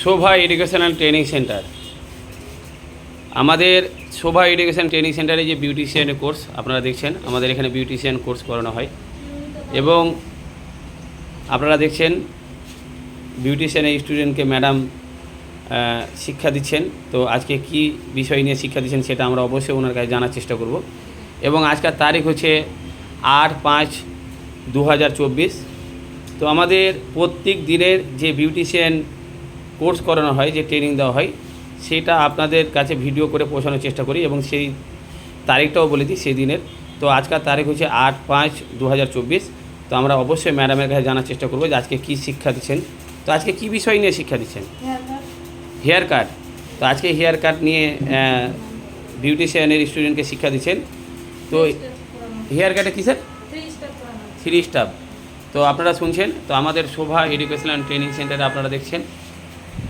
Shobha education and training centre. আমাদের শোভা education training সেন্টারে যে বিউটিশিয়ানের কোর্স আপনারা দেখছেন, আমাদের এখানে বিউটিশিয়ান কোর্স করানো হয় এবং আপনারা দেখছেন বিউটিশিয়ানের স্টুডেন্টকে ম্যাডাম শিক্ষা দিচ্ছেন। তো আজকে কি বিষয় নিয়ে শিক্ষা দিচ্ছেন সেটা আমরা অবশ্যই ওনার কাছে জানার চেষ্টা করব। এবং আজকের তারিখ হচ্ছে 8/5/2024। তো আমাদের প্রত্যেক দিনের যে বিউটিশিয়ান কোর্স করানো হয়, যে ট্রেনিং দেওয়া হয়, সেটা আপনাদের কাছে ভিডিও করে পৌঁছানোর চেষ্টা করি এবং সেই তারিখটাও বলে দিই সেই দিনের। তো আজকের তারিখ হচ্ছে 8/5/2024। তো আমরা অবশ্যই ম্যাডামের কাছে জানার চেষ্টা করবো যে আজকে কী শিক্ষা দিচ্ছেন। তো আজকে কী বিষয় নিয়ে শিক্ষা দিচ্ছেন? Haircut. তো আজকে হেয়ার কাট নিয়ে বিউটিশিয়ানের স্টুডেন্টকে শিক্ষা দিচ্ছেন। তো হেয়ার কাটে কী স্যার? 3 স্টাফ। তো আপনারা শুনছেন, তো আমাদের শোভা এডুকেশন অ্যান্ড ট্রেনিং সেন্টারে আপনারা দেখছেন